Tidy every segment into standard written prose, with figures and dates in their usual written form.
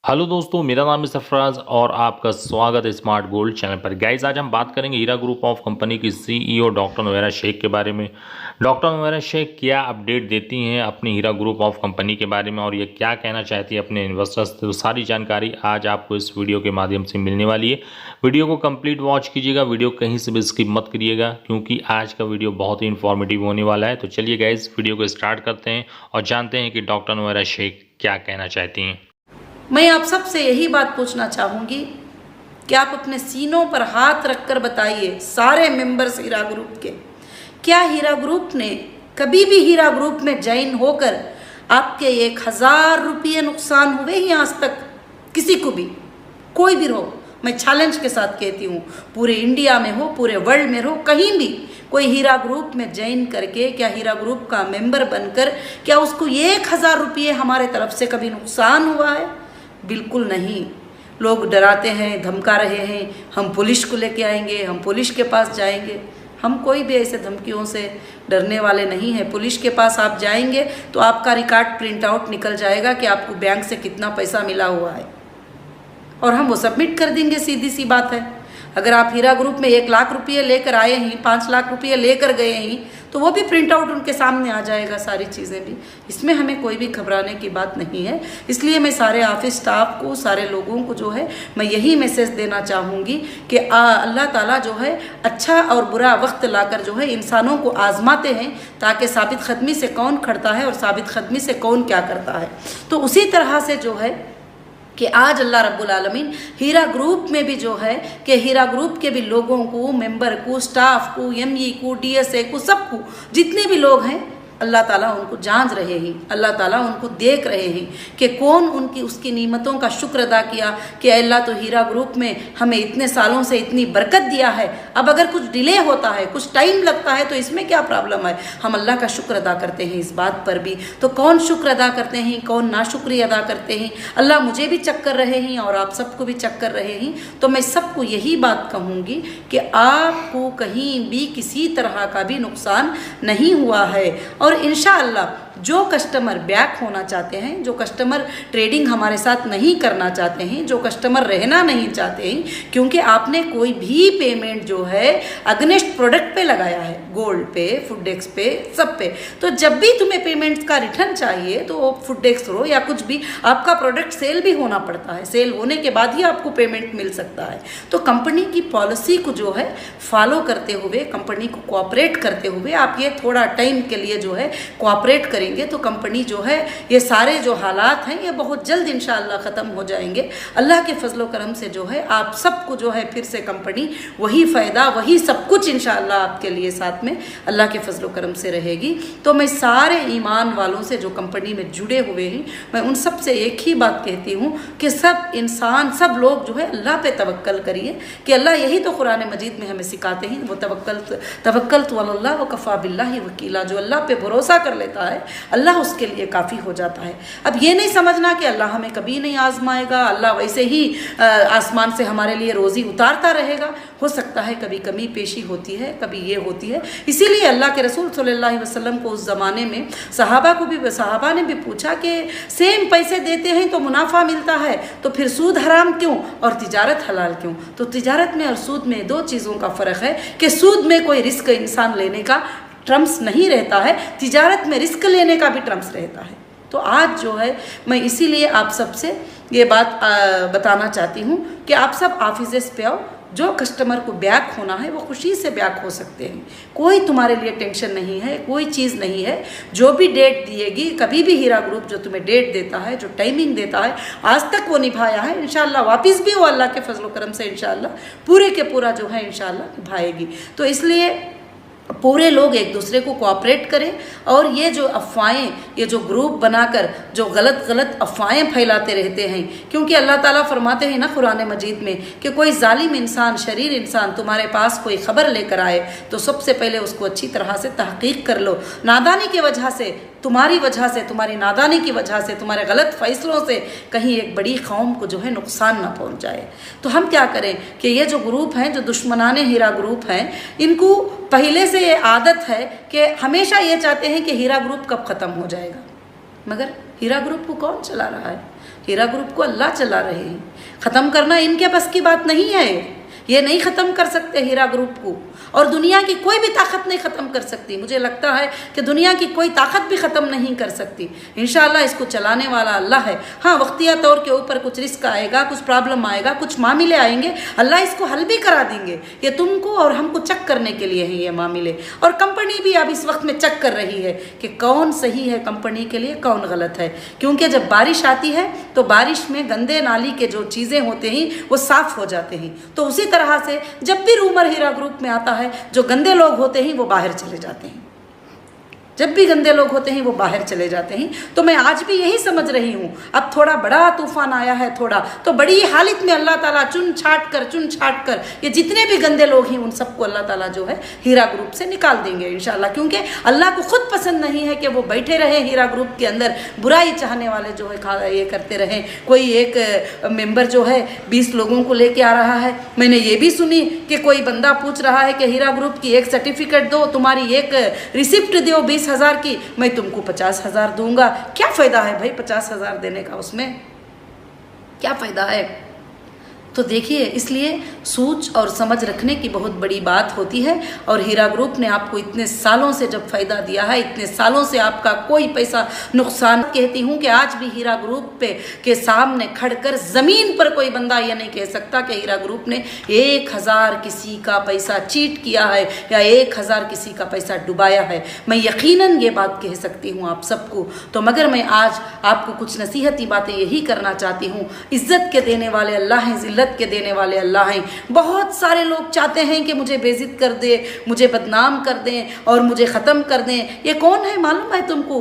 Hello दोस्तों, मेरा नाम है सरफराज और आपका स्वागत है स्मार्ट गोल्ड चैनल पर। गाइज, आज हम बात करेंगे हीरा ग्रुप ऑफ कंपनी की सीईओ डॉक्टर नोएरा शेख के बारे में। डॉक्टर नोएरा शेख क्या अपडेट देती हैं अपनी हीरा ग्रुप ऑफ कंपनी के बारे में और ये क्या कहना चाहती है अपने इन्वेस्टर्स से, तो सारी जानकारी आज आपको इस वीडियो के माध्यम से मिलने वाली है। वीडियो को कंप्लीट वॉच कीजिएगा, वीडियो कहीं से भी स्किप मत करिएगा क्योंकि आज का वीडियो बहुत ही इन्फॉर्मेटिव होने वाला है। तो चलिए गाइज, वीडियो को स्टार्ट करते हैं और जानते हैं कि डॉक्टर नोएरा शेख क्या कहना चाहती हैं। मैं आप सबसे यही बात पूछना चाहूँगी कि आप अपने सीनों पर हाथ रखकर बताइए, सारे मेंबर्स हीरा ग्रुप के, क्या हीरा ग्रुप ने कभी भी हीरा ग्रुप में ज्वाइन होकर आपके 1000 रुपये नुकसान हुए ही आज तक? किसी को भी, कोई भी हो, मैं चैलेंज के साथ कहती हूँ, पूरे इंडिया में हो, पूरे वर्ल्ड में हो, कहीं भी कोई हीरा ग्रुप में ज्वाइन करके, क्या हीरा ग्रुप का मेंबर बनकर, क्या उसको 1000 रुपये हमारे तरफ से कभी नुकसान हुआ है? बिल्कुल नहीं। लोग डराते हैं, धमका रहे हैं, हम पुलिस को लेके आएंगे, हम पुलिस के पास जाएंगे। हम कोई भी ऐसे धमकियों से डरने वाले नहीं हैं। पुलिस के पास आप जाएंगे तो आपका रिकॉर्ड प्रिंट आउट निकल जाएगा कि आपको बैंक से कितना पैसा मिला हुआ है और हम वो सबमिट कर देंगे, सीधी सी बात है। अगर आप हीरा ग्रुप में 1 लाख रुपये लेकर आए हैं, 5 लाख रुपये लेकर गए हैं, तो वो भी प्रिंट आउट उनके सामने आ जाएगा, सारी चीज़ें भी। इसमें हमें कोई भी घबराने की बात नहीं है। इसलिए मैं सारे ऑफिस स्टाफ को, सारे लोगों को जो है, मैं यही मैसेज देना चाहूँगी कि अल्लाह ताला जो है अच्छा और बुरा वक्त लाकर जो है इंसानों को आजमाते हैं, ताकि साबित ख़दमी से कौन खड़ता है और साबित ख़दमी से कौन क्या करता है। तो उसी तरह से जो है कि आज अल्लाह रब्बुल आलमीन हीरा ग्रुप में भी जो है कि हीरा ग्रुप के भी लोगों को, मेंबर को, स्टाफ को, एमई को, डीएसए को, सबको, जितने भी लोग हैं, अल्लाह ताला उनको जांच रहे हैं, अल्लाह ताला उनको देख रहे हैं कि कौन उनकी उसकी नेमतों का शुक्र अदा किया कि अल्लाह तो हीरा ग्रुप में हमें इतने सालों से इतनी बरकत दिया है। अब अगर कुछ डिले होता है, कुछ टाइम लगता है, तो इसमें क्या प्रॉब्लम है? हम अल्लाह का शुक्र अदा करते हैं इस बात पर भी। तो कौन शुक्र अदा करते हैं, कौन नाशुक्री अदा करते हैं? अल्लाह मुझे भी चेक कर रहे हैं और आप सबको भी चेक कर रहे हैं। तो मैं सबको यही बात कहूँगी कि आपको कहीं भी किसी तरह का भी नुकसान नहीं हुआ है। और इंशाअल्लाह जो कस्टमर बैक होना चाहते हैं, जो कस्टमर ट्रेडिंग हमारे साथ नहीं करना चाहते हैं, जो कस्टमर रहना नहीं चाहते हैं, क्योंकि आपने कोई भी पेमेंट जो है अगेंस्ट प्रोडक्ट पे लगाया है, गोल्ड पे, फूडेक्स पे, सब पे, तो जब भी तुम्हें पेमेंट का रिटर्न चाहिए तो फूडेक्स हो या कुछ भी, आपका प्रोडक्ट सेल भी होना पड़ता है। सेल होने के बाद ही आपको पेमेंट मिल सकता है। तो कंपनी की पॉलिसी को जो है फॉलो करते हुए, कंपनी को कोऑपरेट करते हुए आप ये थोड़ा टाइम के लिए जो है कोऑपरेट करेंगे तो कंपनी जो है, ये सारे जो हालात हैं, ये बहुत जल्द इंशाअल्लाह ख़त्म हो जाएंगे। अल्लाह के फजलो करम से जो है आप सबको जो है फिर से कंपनी वही फ़ायदा, वही सब कुछ इंशाअल्लाह आपके लिए साथ में अल्लाह के फजलो करम से रहेगी। तो मैं सारे ईमान वालों से जो कंपनी में जुड़े हुए हैं, मैं उन सब से एक ही बात कहती हूँ कि सब इंसान, सब लोग जो है अल्लाह पे तवक्कल करिए कि अल्लाह यही तो कुरान मजीद में हमें सिखाते हैं, वो तवक्कल अल्लाह व कफ़ा बिल्लाहि वकीला। जो अल्लाह पे भरोसा कर लेता है, अल्लाह उसके लिए काफ़ी हो जाता है। अब ये नहीं समझना कि अल्लाह हमें कभी नहीं आजमाएगा, अल्लाह वैसे ही आसमान से हमारे लिए रोज़ी उतारता रहेगा। हो सकता है कभी कमी पेशी होती है, कभी ये होती है। इसीलिए अल्लाह के रसूल सल्लल्लाहु अलैहि वसल्लम को उस ज़माने में सहाबा ने भी पूछा कि सेम पैसे देते हैं तो मुनाफा मिलता है, तो फिर सूद हराम क्यों और तिजारत हलाल क्यों? तो तिजारत में और सूद में 2 चीज़ों का फ़र्क है कि सूद में कोई रिस्क इंसान लेने का ट्रम्स नहीं रहता है, तिजारत में रिस्क लेने का भी ट्रम्स रहता है। तो आज जो है मैं इसीलिए आप सबसे ये बात बताना चाहती हूँ कि आप सब ऑफिसेस पे आओ। जो कस्टमर को बैक होना है वो खुशी से बैक हो सकते हैं, कोई तुम्हारे लिए टेंशन नहीं है, कोई चीज़ नहीं है। जो भी डेट दिएगी, कभी भी हीरा ग्रुप जो तुम्हें डेट देता है, जो टाइमिंग देता है, आज तक वो निभाया है, इंशाल्लाह वापस भी वो अल्लाह के फजल करम से इंशाल्लाह पूरे के पूरा जो है इंशाल्लाह निभाएगी। तो इसलिए पूरे लोग एक दूसरे को कोऑपरेट करें और ये जो अफवाहें, ये जो ग्रुप बनाकर जो गलत अफवाहें फैलाते रहते हैं, क्योंकि अल्लाह ताला फरमाते हैं ना कुरान मजीद में कि कोई जालिम इंसान, शरीर इंसान तुम्हारे पास कोई ख़बर लेकर आए तो सबसे पहले उसको अच्छी तरह से तहकीक कर लो। नादानी की वजह से, तुम्हारी वजह से, तुम्हारी नादानी की वजह से, तुम्हारे गलत फैसलों से कहीं एक बड़ी कौम को जो है नुकसान ना पहुंच जाए। तो हम क्या करें कि ये जो ग्रुप हैं, जो दुश्मनाने हीरा ग्रुप हैं, इनको पहले से ये आदत है कि हमेशा ये चाहते हैं कि हीरा ग्रुप कब ख़त्म हो जाएगा, मगर हीरा ग्रुप को कौन चला रहा है? हीरा ग्रुप को अल्लाह चला रहे हैं, ख़त्म करना इनके बस की बात नहीं है। ये नहीं ख़त्म कर सकते हीरा ग्रुप को, और दुनिया की कोई भी ताकत नहीं ख़त्म कर सकती। मुझे लगता है कि दुनिया की कोई ताकत भी ख़त्म नहीं कर सकती। इंशाअल्लाह इसको चलाने वाला अल्लाह है। हाँ, वक्तिया तौर के ऊपर कुछ रिस्क आएगा, कुछ प्रॉब्लम आएगा, कुछ मामले आएंगे, अल्लाह इसको हल भी करा देंगे। ये तुमको और हमको चेक करने के लिए हैं ये मामले, और कंपनी भी अब इस वक्त में चेक कर रही है कि कौन सही है कंपनी के लिए, कौन गलत है। क्योंकि जब बारिश आती है तो बारिश में गंदे नाली के जो चीज़ें होते हैं वो साफ़ हो जाते हैं। तो उसी तरह से जब भी रूमर हीरा ग्रुप में आता है, जो गंदे लोग होते हैं वो बाहर चले जाते हैं। जब भी गंदे लोग होते हैं वो बाहर चले जाते हैं। तो मैं आज भी यही समझ रही हूँ, अब थोड़ा बड़ा तूफान आया है थोड़ा, तो बड़ी हालत में अल्लाह ताला चुन छाट कर ये जितने भी गंदे लोग हैं उन सबको अल्लाह ताला जो है हीरा ग्रुप से निकाल देंगे इंशाल्लाह। क्योंकि अल्लाह को खुद पसंद नहीं है कि वो बैठे रहे हीरा ग्रुप के अंदर, बुराई चाहने वाले जो है ये करते रहें। कोई एक मेंबर जो है 20 लोगों को लेके आ रहा है। मैंने ये भी सुनी कि कोई बंदा पूछ रहा है कि हीरा ग्रुप की एक सर्टिफिकेट दो, तुम्हारी एक रिसिप्ट दो 20,000 की, मैं तुमको 50,000 दूंगा। क्या फ़ायदा है भाई 50,000 देने का, उसमें क्या फ़ायदा है। तो देखिए, इसलिए सोच और समझ रखने की बहुत बड़ी बात होती है। और हीरा ग्रुप ने आपको इतने सालों से जब फ़ायदा दिया है, इतने सालों से आपका कोई पैसा नुकसान, कहती हूँ कि आज भी हीरा ग्रुप पे के सामने खड़कर ज़मीन पर कोई बंदा ये नहीं कह सकता कि हीरा ग्रुप ने 1,000 किसी का पैसा चीट किया है या 1,000 किसी का पैसा डुबाया है। मैं यकीनन ये बात कह सकती हूँ आप सबको। तो मगर मैं आज आपको कुछ नसीहती बातें यही करना चाहती हूँ। इज़्ज़त के देने वाले अल्लाह हैं, ज़िल्लत के देने वाले अल्लाह हैं। बहुत सारे लोग चाहते हैं कि मुझे बेइज्जत कर दे, मुझे बदनाम कर दें और मुझे ख़त्म कर दें। ये कौन है मालूम है तुमको?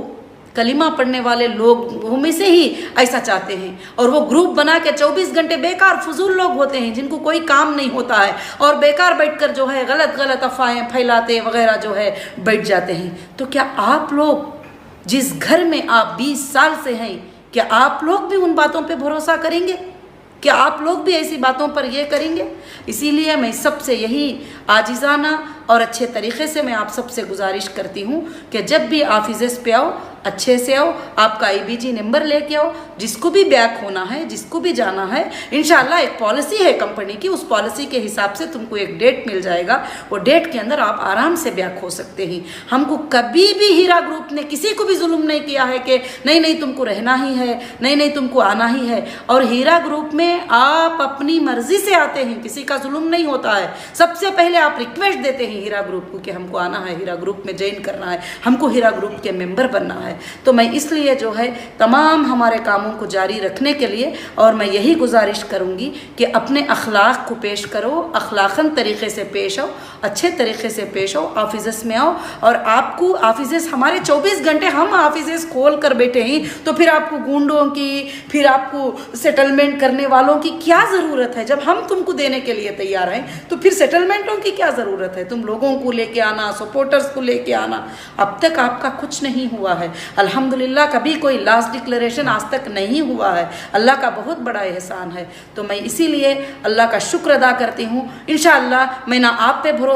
कलिमा पढ़ने वाले लोग में से ही ऐसा चाहते हैं। और वो ग्रुप बना के 24 घंटे बेकार फजूल लोग होते हैं जिनको कोई काम नहीं होता है, और बेकार बैठकर जो है गलत गलत अफवाहें फैलाते वगैरह जो है बैठ जाते हैं। तो क्या आप लोग जिस घर में आप 20 साल से हैं, क्या आप लोग भी उन बातों पे भरोसा करेंगे? क्या आप लोग भी ऐसी बातों पर ये करेंगे? इसीलिए मैं सबसे यही आजिज़ाना और अच्छे तरीक़े से मैं आप सबसे गुजारिश करती हूँ कि जब भी ऑफिस पे आओ, अच्छे से आओ, आपका IBG नंबर लेके आओ। जिसको भी बैक होना है, जिसको भी जाना है, इंशाल्लाह एक पॉलिसी है कंपनी की, उस पॉलिसी के हिसाब से तुमको एक डेट मिल जाएगा। वो डेट के अंदर आप आराम से बैक हो सकते हैं। हमको कभी भी हीरा ग्रुप ने किसी को भी जुल्म नहीं किया है कि नहीं नहीं तुमको रहना ही है, नहीं नहीं तुमको आना ही है। और हीरा ग्रुप में आप अपनी मर्जी से आते हैं, किसी का जुल्म नहीं होता है। सबसे पहले आप रिक्वेस्ट देते हैं हीरा ग्रुप को कि हमको आना है, हीरा ग्रुप में ज्वाइन करना है, हमको हीरा ग्रुप के मेंबर बनना है। तो मैं इसलिए जो है तमाम हमारे कामों को जारी रखने के लिए, और मैं यही गुजारिश करूँगी कि अपने अखलाक को पेश करो, अखलाकन तरीक़े से पेश आओ, अच्छे तरीक़े से पेश आओ, ऑफिस में आओ। और आपको ऑफिस हमारे 24 घंटे हम ऑफिस खोल कर बैठे हैं, तो फिर आपको गुंडों की, फिर आपको सेटलमेंट करने वालों की क्या ज़रूरत है? जब हम तुमको देने के लिए तैयार हैं तो फिर सेटलमेंटों की क्या ज़रूरत है? तुम लोगों को लेके आना, सपोर्टर्स को लेके आना। अब तक आपका कुछ नहीं हुआ है अल्हम्दुलिल्लाह, कभी कोई लास्ट डिक्लेरेशन आज तक नहीं हुआ है। अल्लाह का बहुत बड़ा एहसान है। तो मैं इसीलिए अल्लाह का शुक्र अदा करती हूँ। इंशाअल्लाह मैं ना आप पे भरोसा